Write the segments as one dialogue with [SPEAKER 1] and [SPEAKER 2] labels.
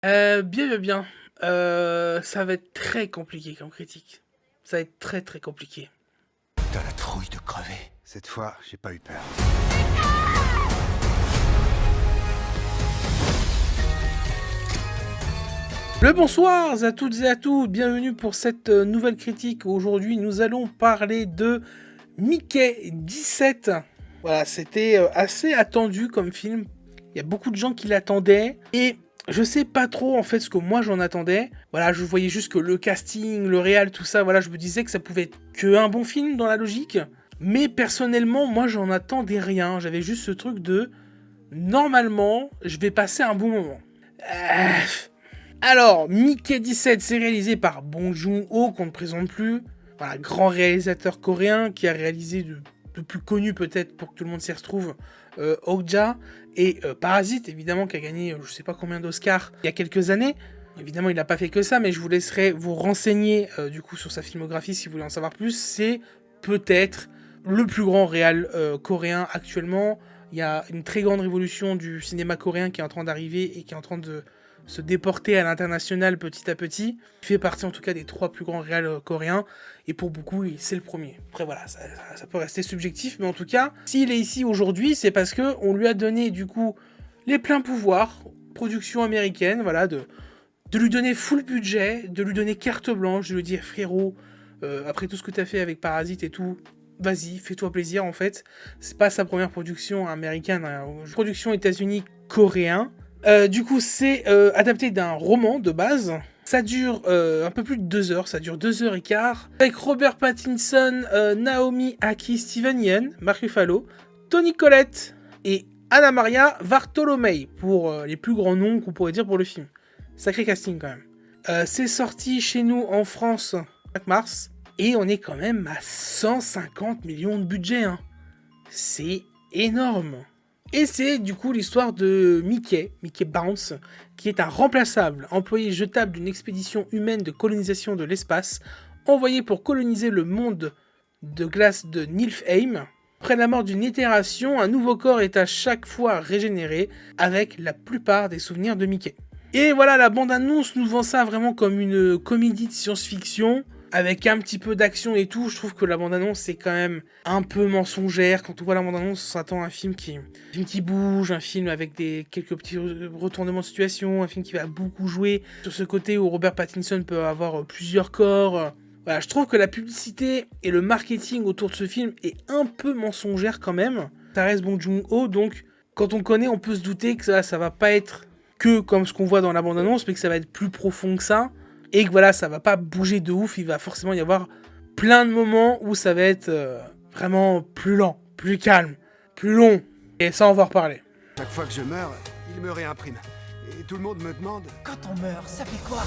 [SPEAKER 1] Bien. Ça va être très compliqué comme critique. Ça va être très très compliqué.
[SPEAKER 2] T'as la trouille de crever. Cette fois, j'ai pas eu peur.
[SPEAKER 1] Le bonsoir à toutes et à tous, bienvenue pour cette nouvelle critique. Aujourd'hui, nous allons parler de Mickey 17. Voilà, c'était assez attendu comme film. Il y a beaucoup de gens qui l'attendaient et je sais pas trop en fait ce que moi j'en attendais. Voilà, je voyais juste que le casting, le réal, tout ça, voilà, je me disais que ça pouvait être que un bon film dans la logique. Mais personnellement, moi j'en attendais rien. J'avais juste ce truc de normalement, je vais passer un bon moment. Euh, Alors, Mickey 17, c'est réalisé par Bong Joon-ho, qu'on ne présente plus. Voilà, grand réalisateur coréen qui a réalisé le plus connu peut-être pour que tout le monde s'y retrouve, Okja, et Parasite, évidemment, qui a gagné je sais pas combien d'Oscars il y a quelques années. Évidemment, il n'a pas fait que ça, mais je vous laisserai vous renseigner du coup sur sa filmographie si vous voulez en savoir plus. C'est peut-être le plus grand réal coréen actuellement. Il y a une très grande révolution du cinéma coréen qui est en train d'arriver et qui est en train de se déporter à l'international petit à petit. Il fait partie en tout cas des 3 plus grands réals coréens, et pour beaucoup, c'est le premier. Après voilà, ça peut rester subjectif, mais en tout cas, s'il est ici aujourd'hui, c'est parce que on lui a donné du coup les pleins pouvoirs, production américaine, voilà, de lui donner full budget, de lui donner carte blanche, de lui dire frérot, après tout ce que t'as fait avec Parasite et tout, vas-y, fais-toi plaisir en fait. C'est pas sa première production américaine, hein, production États-Unis coréen. Du coup, c'est adapté d'un roman de base. Ça dure un peu plus de 2 heures, ça dure 2 heures et quart. Avec Robert Pattinson, Naomi Aki, Steven Yeun, Mark Ruffalo, Toni Collette et Anna Maria Bartolomei, pour les plus grands noms qu'on pourrait dire pour le film. Sacré casting quand même. C'est sorti chez nous en France 5 mars. Et on est quand même à 150 millions de budget. Hein. C'est énorme. Et c'est du coup l'histoire de Mickey Bounce, qui est un remplaçable employé jetable d'une expédition humaine de colonisation de l'espace, envoyé pour coloniser le monde de glace de Niflheim. Après la mort d'une itération, un nouveau corps est à chaque fois régénéré, avec la plupart des souvenirs de Mickey. Et voilà, la bande-annonce nous vend ça vraiment comme une comédie de science-fiction, avec un petit peu d'action et tout. Je trouve que la bande-annonce, c'est quand même un peu mensongère. Quand on voit la bande-annonce, on s'attend à un film qui bouge, un film avec quelques petits retournements de situation, un film qui va beaucoup jouer sur ce côté où Robert Pattinson peut avoir plusieurs corps. Voilà, je trouve que la publicité et le marketing autour de ce film est un peu mensongère quand même. Ça reste Bong Joon-ho, donc quand on connaît, on peut se douter que ça va pas être que comme ce qu'on voit dans la bande-annonce, mais que ça va être plus profond que ça. Et que voilà, ça va pas bouger de ouf, il va forcément y avoir plein de moments où ça va être vraiment plus lent, plus calme, plus long. Et ça, on va en reparler.
[SPEAKER 2] Chaque fois que je meurs, il me réimprime. Et tout le monde me demande...
[SPEAKER 3] Quand on meurt, ça fait quoi?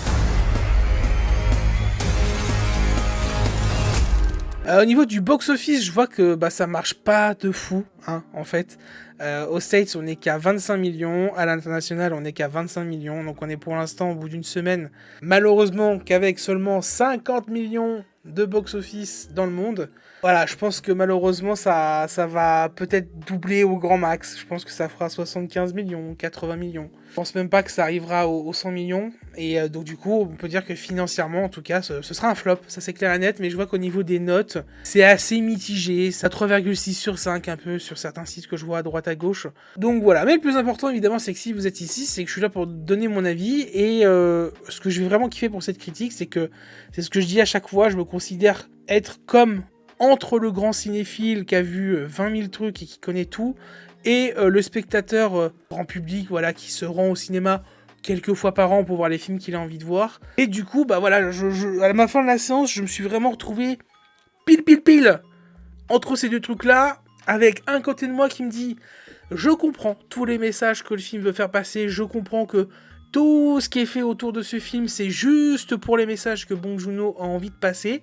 [SPEAKER 1] Au niveau du box-office, je vois que ça marche pas de fou, hein, en fait. Aux States, on n'est qu'à 25 millions. À l'international, on n'est qu'à 25 millions. Donc on est pour l'instant, au bout d'une semaine, malheureusement, qu'avec seulement 50 millions de box-office dans le monde. Voilà, je pense que malheureusement, ça va peut-être doubler au grand max. Je pense que ça fera 75 millions, 80 millions. Je pense même pas que ça arrivera aux 100 millions. Et donc du coup, on peut dire que financièrement, en tout cas, ce sera un flop. Ça, c'est clair et net. Mais je vois qu'au niveau des notes, c'est assez mitigé. C'est à 3,6 sur 5, un peu, sur certains sites que je vois à droite à gauche. Donc voilà. Mais le plus important, évidemment, c'est que si vous êtes ici, c'est que je suis là pour donner mon avis. Et ce que je vais vraiment kiffer pour cette critique, c'est que, c'est ce que je dis à chaque fois, je me considère être comme entre le grand cinéphile qui a vu 20 000 trucs et qui connaît tout, et le spectateur grand public, voilà, qui se rend au cinéma quelques fois par an pour voir les films qu'il a envie de voir. Et du coup, voilà, à la fin de la séance, je me suis vraiment retrouvé pile entre ces deux trucs-là, avec un côté de moi qui me dit, je comprends tous les messages que le film veut faire passer, je comprends que tout ce qui est fait autour de ce film, c'est juste pour les messages que Bong Joon-ho a envie de passer.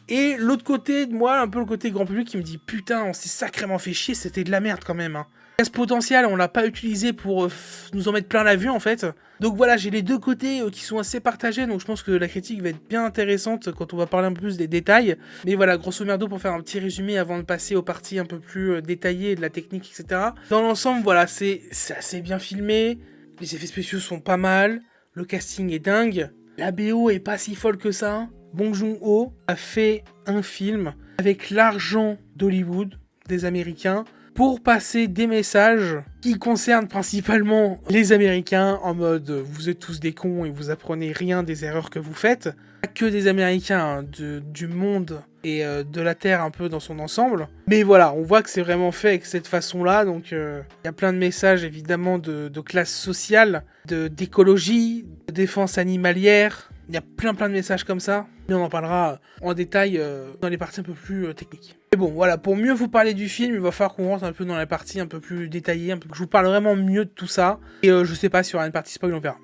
[SPEAKER 1] Et l'autre côté de moi, un peu le côté grand public qui me dit putain, on s'est sacrément fait chier, c'était de la merde quand même. Hein. Ce potentiel, on l'a pas utilisé pour nous en mettre plein la vue en fait. Donc voilà, j'ai les deux côtés qui sont assez partagés, donc je pense que la critique va être bien intéressante quand on va parler un peu plus des détails. Mais voilà, grosso merdo, pour faire un petit résumé avant de passer aux parties un peu plus détaillées de la technique, etc. Dans l'ensemble, voilà, c'est assez bien filmé, les effets spéciaux sont pas mal. le casting est dingue, la BO est pas si folle que ça. Bong Joon-ho a fait un film avec l'argent d'Hollywood, des Américains, pour passer des messages qui concernent principalement les Américains, en mode vous êtes tous des cons et vous apprenez rien des erreurs que vous faites. Pas que des Américains, du monde et de la Terre un peu dans son ensemble. Mais voilà, on voit que c'est vraiment fait avec cette façon-là, donc il y a plein de messages évidemment de classe sociale, d'écologie, de défense animalière. Il y a plein de messages comme ça, mais on en parlera en détail dans les parties un peu plus techniques. Mais bon, voilà, pour mieux vous parler du film, il va falloir qu'on rentre un peu dans la partie un peu plus détaillée, que je vous parle vraiment mieux de tout ça. Et je sais pas s'il y aura une partie spoil, on verra.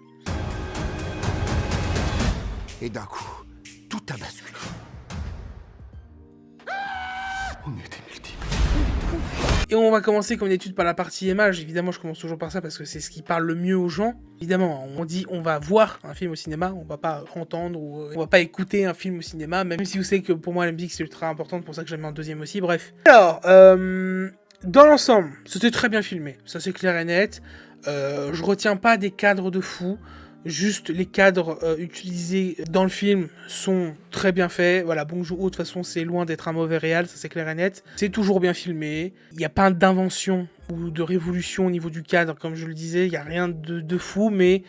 [SPEAKER 2] Et d'un coup, tout a basculé. On était multiples.
[SPEAKER 1] Et on va commencer comme d'habitude par la partie image. Évidemment, je commence toujours par ça parce que c'est ce qui parle le mieux aux gens. Évidemment, on dit on va voir un film au cinéma, on va pas entendre ou on va pas écouter un film au cinéma, même si vous savez que pour moi la musique c'est ultra importante, pour ça que je la mets en deuxième aussi, bref. Alors, dans l'ensemble, c'était très bien filmé, ça c'est clair et net. Je retiens pas des cadres de fou. Juste les cadres utilisés dans le film sont très bien faits. Voilà, Bong Joon-ho, de toute façon, c'est loin d'être un mauvais réal, ça c'est clair et net. C'est toujours bien filmé. Il n'y a pas d'invention ou de révolution au niveau du cadre, comme je le disais. Il n'y a rien de fou, mais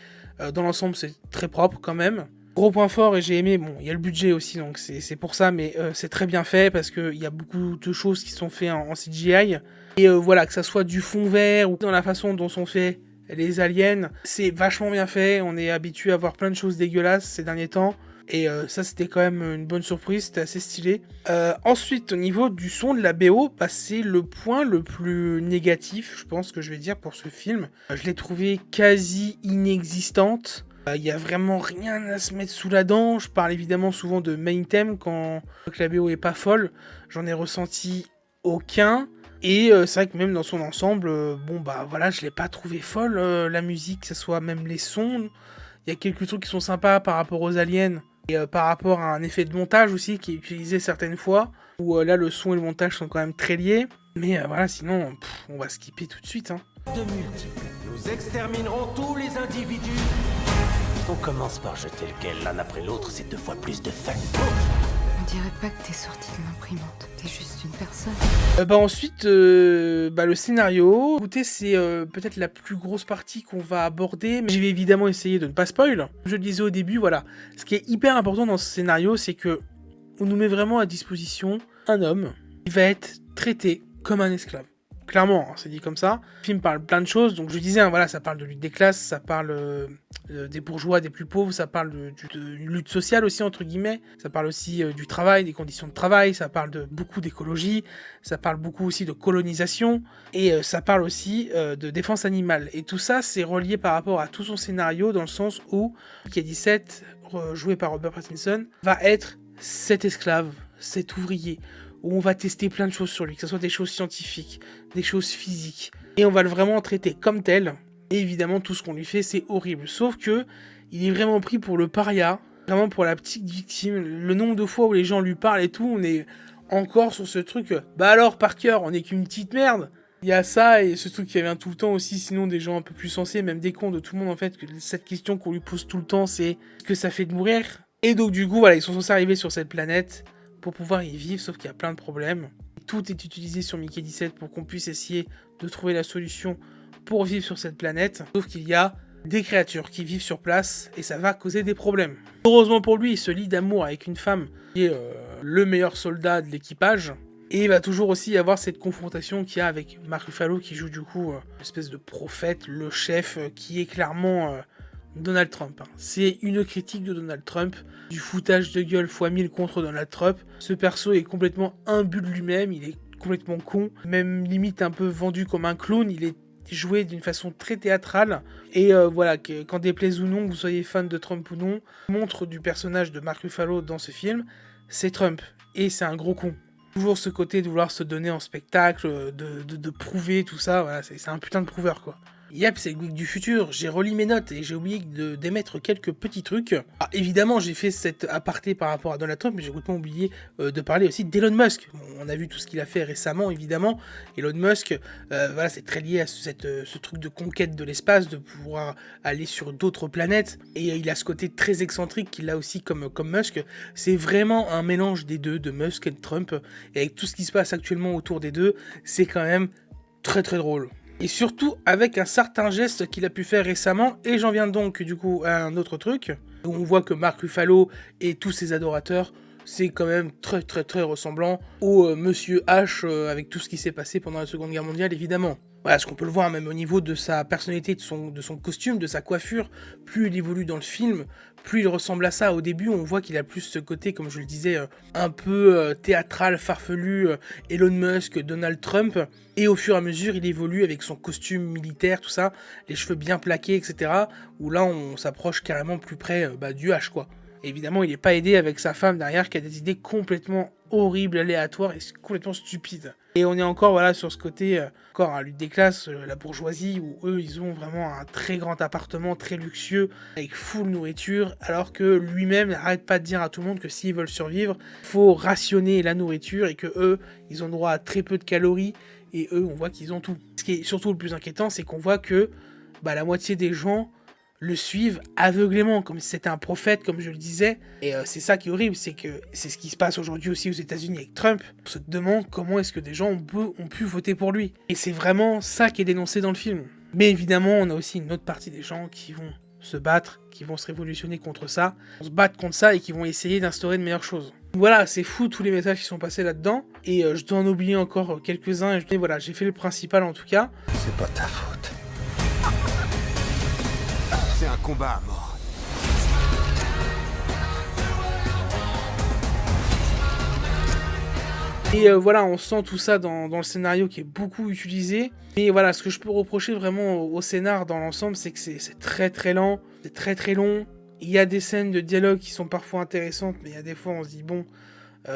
[SPEAKER 1] dans l'ensemble, c'est très propre quand même. Gros point fort, et j'ai aimé, bon, il y a le budget aussi, donc c'est pour ça, mais c'est très bien fait parce qu'il y a beaucoup de choses qui sont faites en CGI. Et voilà, que ça soit du fond vert ou dans la façon dont sont faits les aliens, c'est vachement bien fait. On est habitué à voir plein de choses dégueulasses ces derniers temps. Et ça, c'était quand même une bonne surprise. C'était assez stylé. Ensuite, au niveau du son de la BO, bah, c'est le point le plus négatif, je pense que je vais dire, pour ce film. Je l'ai trouvé quasi inexistante. Il y a vraiment rien à se mettre sous la dent. Je parle évidemment souvent de main theme quand la BO est pas folle. J'en ai ressenti aucun. Et c'est vrai que même dans son ensemble, bon bah voilà, je l'ai pas trouvé folle, la musique, que ce soit même les sons. Il y a quelques trucs qui sont sympas par rapport aux aliens, et par rapport à un effet de montage aussi qui est utilisé certaines fois, où là le son et le montage sont quand même très liés. Mais voilà, sinon, on va skipper tout de suite. Hein.
[SPEAKER 3] De multiples. Nous exterminerons tous les individus. On commence par jeter lequel l'un après l'autre, c'est 2 fois plus de fun.
[SPEAKER 4] On dirait pas que t'es sorti de l'imprimante, t'es juste une personne.
[SPEAKER 1] Ensuite, le scénario. Écoutez, c'est peut-être la plus grosse partie qu'on va aborder, mais je vais évidemment essayer de ne pas spoil. Comme je le disais au début, voilà. Ce qui est hyper important dans ce scénario, c'est que on nous met vraiment à disposition un homme qui va être traité comme un esclave. Clairement, hein, c'est dit comme ça. Le film parle plein de choses, donc je disais, hein, voilà, ça parle de lutte des classes, ça parle des bourgeois, des plus pauvres, ça parle de lutte sociale aussi, entre guillemets, ça parle aussi du travail, des conditions de travail, ça parle de beaucoup d'écologie, ça parle beaucoup aussi de colonisation, et ça parle aussi de défense animale. Et tout ça, c'est relié par rapport à tout son scénario, dans le sens où Mickey 17, joué par Robert Pattinson, va être cet esclave, cet ouvrier, où on va tester plein de choses sur lui, que ce soit des choses scientifiques, des choses physiques. Et on va le vraiment traiter comme tel. Et évidemment, tout ce qu'on lui fait, c'est horrible. Sauf que il est vraiment pris pour le paria, vraiment pour la petite victime. Le nombre de fois où les gens lui parlent et tout, on est encore sur ce truc. Bah alors, Parker, on est qu'une petite merde. Il y a ça et ce truc qui revient tout le temps aussi, sinon des gens un peu plus sensés, même des cons de tout le monde en fait, que cette question qu'on lui pose tout le temps, c'est ce que ça fait de mourir. Et donc du coup, voilà, ils sont censés arriver sur cette planète pour pouvoir y vivre, sauf qu'il y a plein de problèmes. Tout est utilisé sur Mickey 17 pour qu'on puisse essayer de trouver la solution pour vivre sur cette planète, sauf qu'il y a des créatures qui vivent sur place et ça va causer des problèmes. Heureusement pour lui, il se lie d'amour avec une femme qui est le meilleur soldat de l'équipage, et il va toujours aussi y avoir cette confrontation qu'il y a avec Mark Ruffalo qui joue du coup une espèce de prophète, le chef, qui est clairement Donald Trump. Hein. C'est une critique de Donald Trump, du foutage de gueule x1000 contre Donald Trump. Ce perso est complètement imbu de lui-même, il est complètement con, même limite un peu vendu comme un clown, il est joué d'une façon très théâtrale. Et voilà, qu'en déplaise ou non, que vous soyez fan de Trump ou non, montre du personnage de Mark Ruffalo dans ce film, c'est Trump. Et c'est un gros con. Toujours ce côté de vouloir se donner en spectacle, de prouver tout ça, voilà, c'est un putain de prouveur quoi. Yep, c'est le geek du futur, j'ai relu mes notes et j'ai oublié d'émettre quelques petits trucs. Ah, évidemment, j'ai fait cet aparté par rapport à Donald Trump, mais j'ai complètement oublié de parler aussi d'Elon Musk. Bon, on a vu tout ce qu'il a fait récemment, évidemment. Elon Musk, voilà, c'est très lié à ce truc de conquête de l'espace, de pouvoir aller sur d'autres planètes. Et il a ce côté très excentrique qu'il a aussi comme Musk. C'est vraiment un mélange des deux, de Musk et de Trump. Et avec tout ce qui se passe actuellement autour des deux, c'est quand même très très drôle. Et surtout avec un certain geste qu'il a pu faire récemment, et j'en viens donc du coup à un autre truc, où on voit que Mark Ruffalo et tous ses adorateurs, c'est quand même très très très ressemblant au Monsieur H avec tout ce qui s'est passé pendant la Seconde Guerre mondiale évidemment. Voilà, ce qu'on peut le voir même au niveau de sa personnalité, de son costume, de sa coiffure, plus il évolue dans le film, plus il ressemble à ça. Au début, on voit qu'il a plus ce côté, comme je le disais, un peu théâtral, farfelu, Elon Musk, Donald Trump. Et au fur et à mesure, il évolue avec son costume militaire, tout ça, les cheveux bien plaqués, etc. Où là, on s'approche carrément plus près du H, quoi. Évidemment, il n'est pas aidé avec sa femme derrière qui a des idées complètement horribles, aléatoires et complètement stupides. Et on est encore voilà, sur ce côté, encore à lutte des classes, la bourgeoisie, où eux, ils ont vraiment un très grand appartement, très luxueux, avec full nourriture, alors que lui-même n'arrête pas de dire à tout le monde que s'ils veulent survivre, il faut rationner la nourriture et que eux, ils ont droit à très peu de calories, et eux, on voit qu'ils ont tout. Ce qui est surtout le plus inquiétant, c'est qu'on voit que la moitié des gens le suivent aveuglément, comme si c'était un prophète, comme je le disais. Et c'est ça qui est horrible, c'est que c'est ce qui se passe aujourd'hui aussi aux États-Unis avec Trump. On se demande comment est-ce que des gens ont pu voter pour lui. Et c'est vraiment ça qui est dénoncé dans le film. Mais évidemment, on a aussi une autre partie des gens qui vont se battre, qui vont se révolutionner contre ça, se battre contre ça et qui vont essayer d'instaurer de meilleures choses. Voilà, c'est fou tous les messages qui sont passés là-dedans. Et je dois en oublier encore quelques-uns. Et voilà, j'ai fait le principal en tout cas.
[SPEAKER 3] C'est pas ta faute.
[SPEAKER 2] C'est un combat à mort.
[SPEAKER 1] Et voilà, on sent tout ça dans le scénario qui est beaucoup utilisé. Et voilà, ce que je peux reprocher vraiment au scénar dans l'ensemble, c'est que c'est très très lent, c'est très très long. Il y a des scènes de dialogue qui sont parfois intéressantes, mais il y a des fois on se dit bon,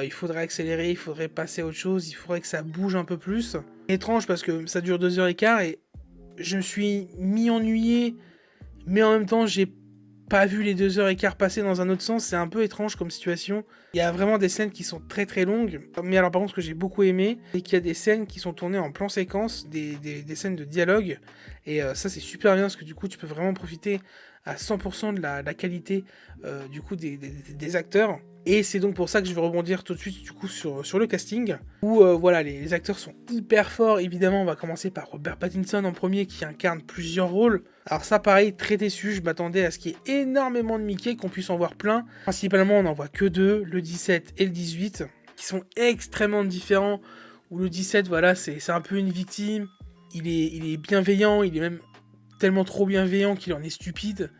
[SPEAKER 1] il faudrait accélérer, il faudrait passer à autre chose, il faudrait que ça bouge un peu plus. C'est étrange parce que ça dure 2h15 et je me suis mi-ennuyé, mais en même temps j'ai pas vu les 2h15 passer dans un autre sens, c'est un peu étrange comme situation. Il y a vraiment des scènes qui sont très très longues, mais alors par contre ce que j'ai beaucoup aimé, c'est qu'il y a des scènes qui sont tournées en plan séquence, des scènes de dialogue, et ça c'est super bien parce que du coup tu peux vraiment profiter à 100% de la qualité du coup des acteurs. Et c'est donc pour ça que je vais rebondir tout de suite du coup sur le casting, où voilà, les acteurs sont hyper forts. Évidemment, on va commencer par Robert Pattinson en premier, qui incarne plusieurs rôles. Alors ça, pareil, très déçu, je m'attendais à ce qu'il y ait énormément de Mickey, qu'on puisse en voir plein. Principalement, on n'en voit que deux, le 17 et le 18, qui sont extrêmement différents, où le 17, voilà, c'est un peu une victime, il est bienveillant, il est même tellement trop bienveillant qu'il en est stupide.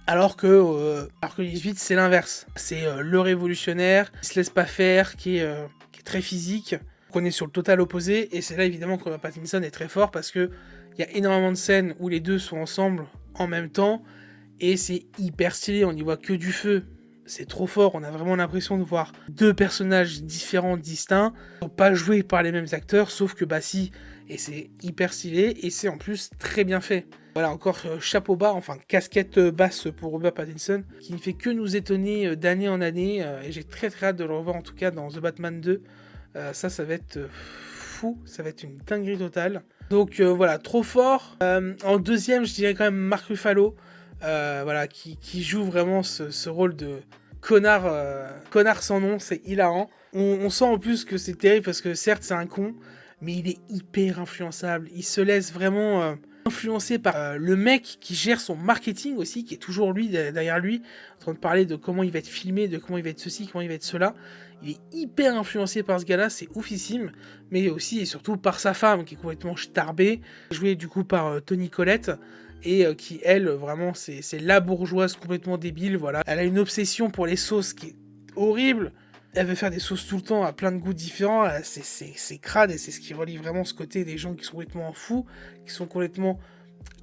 [SPEAKER 1] Alors que 18, c'est l'inverse. C'est le révolutionnaire, qui se laisse pas faire, qui est très physique. On est sur le total opposé, et c'est là évidemment que Robert Pattinson est très fort, parce qu'il y a énormément de scènes où les deux sont ensemble en même temps, et c'est hyper stylé, on n'y voit que du feu. C'est trop fort, on a vraiment l'impression de voir deux personnages différents, distincts, qui sont pas joués par les mêmes acteurs, sauf que si, et c'est hyper stylé, et c'est en plus très bien fait. Voilà, encore chapeau bas, enfin casquette basse pour Robert Pattinson, qui ne fait que nous étonner d'année en année, et j'ai très très hâte de le revoir en tout cas dans The Batman 2. Ça va être fou, ça va être une dinguerie totale. Donc voilà, trop fort. En deuxième, je dirais quand même Mark Ruffalo, voilà, qui joue vraiment ce rôle de connard sans nom, c'est hilarant. On sent en plus que c'est terrible parce que certes c'est un con, mais il est hyper influençable. Il se laisse vraiment influencé par le mec qui gère son marketing aussi, qui est toujours lui derrière lui, en train de parler de comment il va être filmé, de comment il va être ceci, comment il va être cela. Il est hyper influencé par ce gars-là, c'est oufissime, mais aussi et surtout par sa femme qui est complètement starbée, jouée du coup par Toni Collette, et qui elle vraiment c'est la bourgeoise complètement débile, voilà. Elle a une obsession pour les sauces qui est horrible. Elle veut faire des sauces tout le temps à plein de goûts différents, c'est crade, et c'est ce qui relie vraiment ce côté des gens qui sont complètement fous, qui sont complètement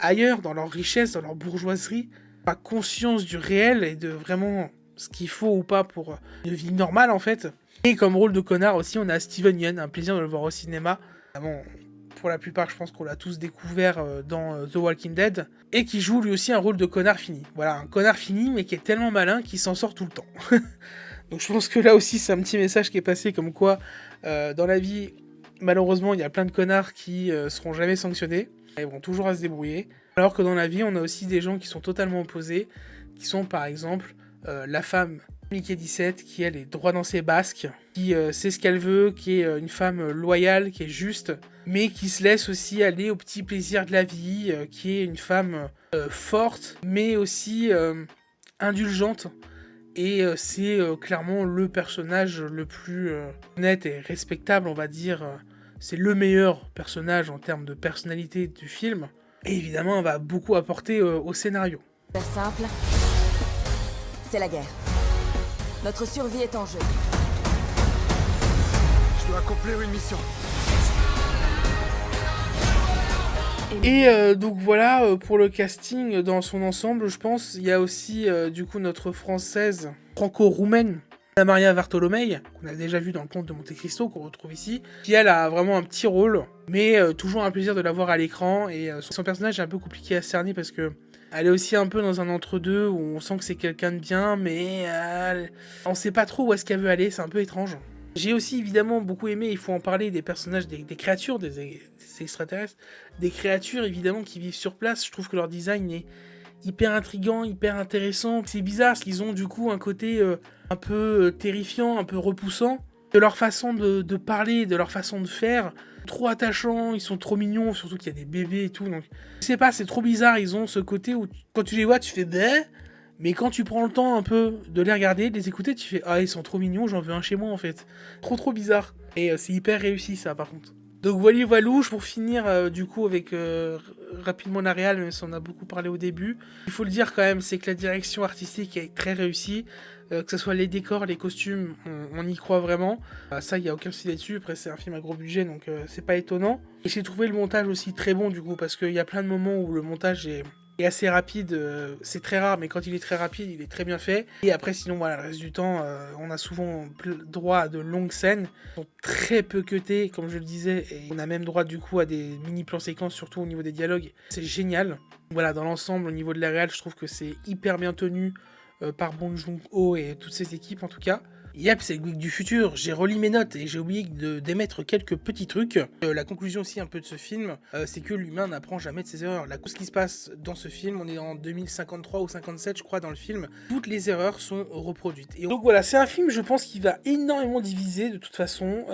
[SPEAKER 1] ailleurs dans leur richesse, dans leur bourgeoiserie, pas conscience du réel et de vraiment ce qu'il faut ou pas pour une vie normale en fait. Et comme rôle de connard aussi, on a Steven Yeun, un plaisir de le voir au cinéma. Bon, pour la plupart, je pense qu'on l'a tous découvert dans The Walking Dead, et qui joue lui aussi un rôle de connard fini. Voilà, un connard fini, mais qui est tellement malin qu'il s'en sort tout le temps. Donc je pense que là aussi, c'est un petit message qui est passé comme quoi, dans la vie, malheureusement, il y a plein de connards qui seront jamais sanctionnés, ils vont toujours à se débrouiller. Alors que dans la vie, on a aussi des gens qui sont totalement opposés, qui sont par exemple la femme Mickey 17, qui elle est droit dans ses basques, qui sait ce qu'elle veut, qui est une femme loyale, qui est juste, mais qui se laisse aussi aller aux petits plaisirs de la vie, qui est une femme forte, mais aussi indulgente. Et c'est clairement le personnage le plus honnête et respectable, on va dire. C'est le meilleur personnage en termes de personnalité du film. Et évidemment, elle va beaucoup apporter au scénario.
[SPEAKER 5] C'est simple, c'est la guerre. Notre survie est en jeu.
[SPEAKER 2] Je dois accomplir une mission.
[SPEAKER 1] Et donc voilà, pour le casting dans son ensemble, je pense, il y a aussi du coup notre française franco-roumaine, Maria Vartolomei, qu'on a déjà vu dans le Comte de Monte Cristo, qu'on retrouve ici, qui elle a vraiment un petit rôle, mais toujours un plaisir de la voir à l'écran, et son personnage est un peu compliqué à cerner parce que elle est aussi un peu dans un entre-deux où on sent que c'est quelqu'un de bien, mais on sait pas trop où est-ce qu'elle veut aller, c'est un peu étrange. J'ai aussi évidemment beaucoup aimé, il faut en parler, des personnages, des créatures, des extraterrestres, des créatures évidemment qui vivent sur place. Je trouve que leur design est hyper intriguant, hyper intéressant. C'est bizarre parce qu'ils ont du coup un côté un peu terrifiant, un peu repoussant. De leur façon de parler, de leur façon de faire, trop attachants, ils sont trop mignons, surtout qu'il y a des bébés et tout. Donc, je sais pas, c'est trop bizarre, ils ont ce côté où quand tu les vois, tu fais bah. Mais quand tu prends le temps un peu de les regarder, de les écouter, tu fais ah ils sont trop mignons, j'en veux un chez moi en fait. Trop bizarre. Et c'est hyper réussi ça par contre. Donc voilà, pour finir du coup avec rapidement la réal, même si on a beaucoup parlé au début. Il faut le dire quand même, c'est que la direction artistique est très réussie. Que ce soit les décors, les costumes, on y croit vraiment. Ça, il n'y a aucun souci là-dessus. Après, c'est un film à gros budget, donc c'est pas étonnant. Et j'ai trouvé le montage aussi très bon du coup, parce qu'il y a plein de moments où le montage est assez rapide, c'est très rare, mais quand il est très rapide, il est très bien fait. Et après, sinon, voilà, le reste du temps, on a souvent droit à de longues scènes, qui sont très peu cutées, comme je le disais, et on a même droit du coup à des mini-plans séquences, surtout au niveau des dialogues. C'est génial. Voilà, dans l'ensemble, au niveau de la réal, je trouve que c'est hyper bien tenu par Bong Joon-ho et toutes ses équipes en tout cas. Yep, c'est le geek du futur, j'ai relu mes notes et j'ai oublié d'émettre quelques petits trucs. La conclusion aussi un peu de ce film, c'est que l'humain n'apprend jamais de ses erreurs. Ce qui se passe dans ce film, on est en 2053 ou 57 je crois dans le film, toutes les erreurs sont reproduites. Et donc voilà, c'est un film je pense qui va énormément diviser de toute façon.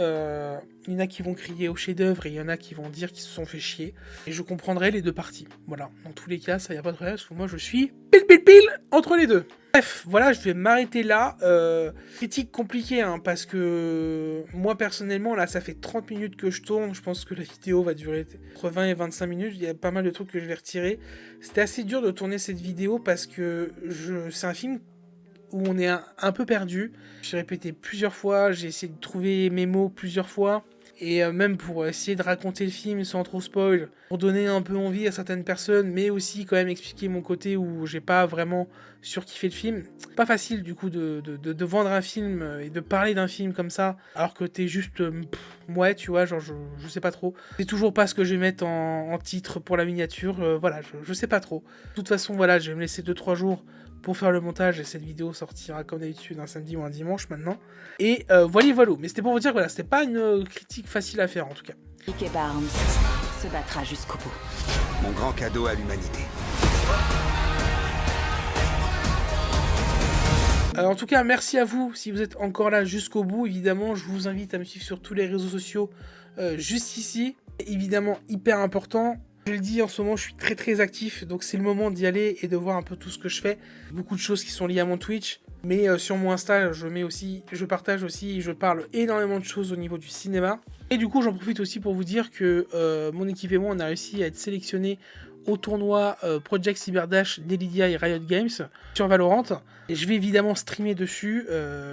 [SPEAKER 1] Il y en a qui vont crier au chef-d'œuvre et il y en a qui vont dire qu'ils se sont fait chier. Et je comprendrai les deux parties. Voilà, dans tous les cas, ça y a pas de problème parce que moi je suis pile entre les deux. Bref, voilà, je vais m'arrêter là. Critique compliquée, hein, parce que moi personnellement, là, ça fait 30 minutes que je tourne. Je pense que la vidéo va durer entre 20 et 25 minutes. Il y a pas mal de trucs que je vais retirer. C'était assez dur de tourner cette vidéo parce que c'est un film où on est un peu perdu. J'ai répété plusieurs fois, j'ai essayé de trouver mes mots plusieurs fois. Et même pour essayer de raconter le film sans trop spoil, pour donner un peu envie à certaines personnes, mais aussi quand même expliquer mon côté où j'ai pas vraiment surkiffé le film. Pas facile du coup de vendre un film et de parler d'un film comme ça, alors que t'es juste ouais, tu vois, genre je sais pas trop. C'est toujours pas ce que je vais mettre en titre pour la miniature, voilà, je sais pas trop. De toute façon, voilà, je vais me laisser 2-3 jours pour faire le montage et cette vidéo sortira comme d'habitude un samedi ou un dimanche maintenant. Et voilà. Mais c'était pour vous dire que voilà, c'était pas une critique facile à faire en tout cas.
[SPEAKER 5] Mickey Barnes se battra jusqu'au bout.
[SPEAKER 2] Mon grand cadeau à l'humanité.
[SPEAKER 1] En tout cas, merci à vous si vous êtes encore là jusqu'au bout. Évidemment, je vous invite à me suivre sur tous les réseaux sociaux juste ici. Évidemment, hyper important. Je le dis, en ce moment, je suis très actif, donc c'est le moment d'y aller et de voir un peu tout ce que je fais. Beaucoup de choses qui sont liées à mon Twitch, mais sur mon Insta, je partage aussi, je parle énormément de choses au niveau du cinéma. Et du coup, j'en profite aussi pour vous dire que mon équipe et moi, on a réussi à être sélectionnés au tournoi Project Cyberdash d'Elydia et Riot Games sur Valorant. Et je vais évidemment streamer dessus.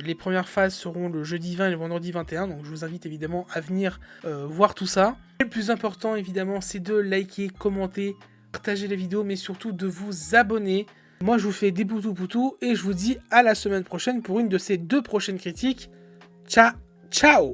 [SPEAKER 1] Les premières phases seront le jeudi 20 et le vendredi 21, donc je vous invite évidemment à venir voir tout ça. Et le plus important évidemment, c'est de liker, commenter, partager la vidéo, mais surtout de vous abonner. Moi je vous fais des poutous et je vous dis à la semaine prochaine pour une de ces 2 prochaines critiques. Ciao! Ciao!